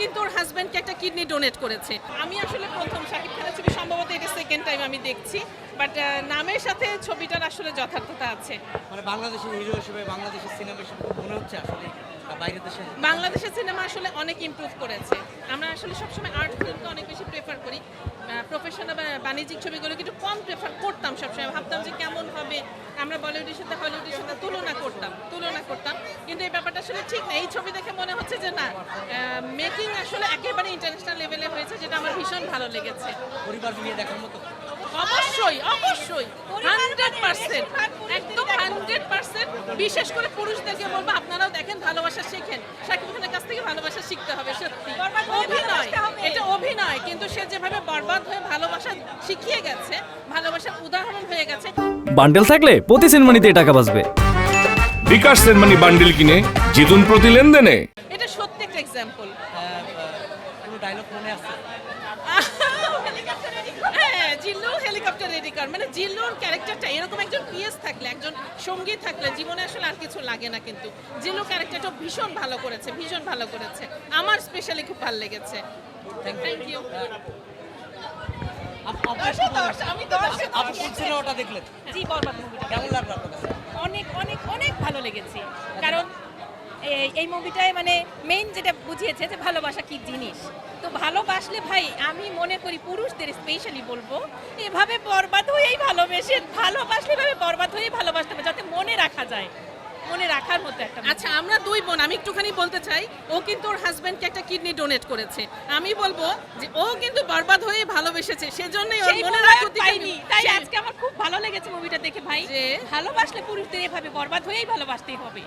কিন্তু ওর হাজব্যান্ডকে একটা কিডনি ডোনেট করেছে। আমি আসলে প্রথম শাকিব খানের ছবি, সম্ভবত এটা সেকেন্ড টাইম আমি দেখছি, বাট নামের সাথে ছবিটার আসলে যথার্থতা আছে। মানে বাংলাদেশের হিরো হিসেবে, বাংলাদেশের সিনেমা হিসেবে মনে হচ্ছে আসলে বাইরের দেশে বাংলাদেশের সিনেমা আসলে অনেক ইমপ্রুভ করেছে। আমরা আসলে সবসময় আর্ট ফিল্মকে অনেক বেশি প্রেফার করি, প্রফেশনাল বা বাণিজ্যিক ছবিগুলো কিন্তু কম প্রেফার করতাম। সবসময় ভাবতাম যে কেমন হবে, আমরা বলিউডের সাথে হলিউডের সাথে তুলনা করতাম, কিন্তু এই ব্যাপারটা আসলে ঠিক না। এই ছবি দেখে মনে হচ্ছে যে না, মেকিং আসলে একেবারে ইন্টারন্যাশনাল লেভেলে হয়েছে, যেটা আমার ভীষণ ভালো লেগেছে। পরিবার নিয়ে দেখার মতো। অবশ্যই 100%, একদম 100%। বিশেষ করে পুরুষদেরকে বলবো আপনারাও দেখেন, ভালোবাসা শেখেন। শাকিব খানের কাছ থেকে ভালোবাসা শিখতে হবে। সত্যি অভিনয়, এটা অভিনয়, কিন্তু সে যেভাবে বরবাদ হয়ে ভালোবাসা শিখিয়ে গেছে, ভালোবাসার উদাহরণ হয়ে গেছে। বান্ডেল থাকলে প্রতি সেনমানিতে টাকা বাঁচবে। বিকাশ সেনমানি বান্ডেল কিনে জিতুন প্রতি লেনদেনে। এটা সত্যি একটা এক্সাম্পল। কোনো ডায়লগ মনে আছে? হ্যাঁ, জিল্লু হেলিকপ্টার রেডি কর, মানে জিল্লুর ক্যারেক্টারটা এরকম একজন পিএস থাকলে, একজন সঙ্গী থাকলে জীবনে আসলে আর কিছু লাগে না। কিন্তু জিল্লু ক্যারেক্টারটা ভীষণ ভালো করেছে। আমার স্পেশালি খুব ভালো লেগেছে। Thank you. আপু কোন সিনেমাটা দেখলেন? জি, বরবাদ মুভিটা কেমন লাগলো আপনার কাছে? অনেক অনেক অনেক ভালো লেগেছে। কারণ এই মুভিটায় মানে মেইন যেটা বুঝিয়েছে যে ভালোবাসা কি জিনিস। তো ভালোবাসলে ভাই, আমি মনে করি পুরুষদের স্পেশালি বলবো, এভাবে বরবাদ হয়েই ভালোবাসলে এভাবে বরবাদ হয়েই ভালোবাসতে হবে, যাতে মনে রাখা যায়, মনে রাখার মতো একটা। আচ্ছা, আমরা দুই বোন, আমি একটুখানি বলতে চাই, ও কিন্তু ওর হাজব্যান্ডকে একটা কিডনি ডোনেট করেছে। আমি বলবো যে ও কিন্তু বরবাদ হয়ে ভালোবেসেছে, সেজন্যই ওর সেই মনে প্রয়োগ রাখতে পাইনি, তাই আজকে আমার খুব ভালো লেগেছে মুভিটা দেখে ভাই, যে ভালোবাসলে পুরুষদের এভাবে বরবাদ হয়েই ভালোবাসতেই হবে।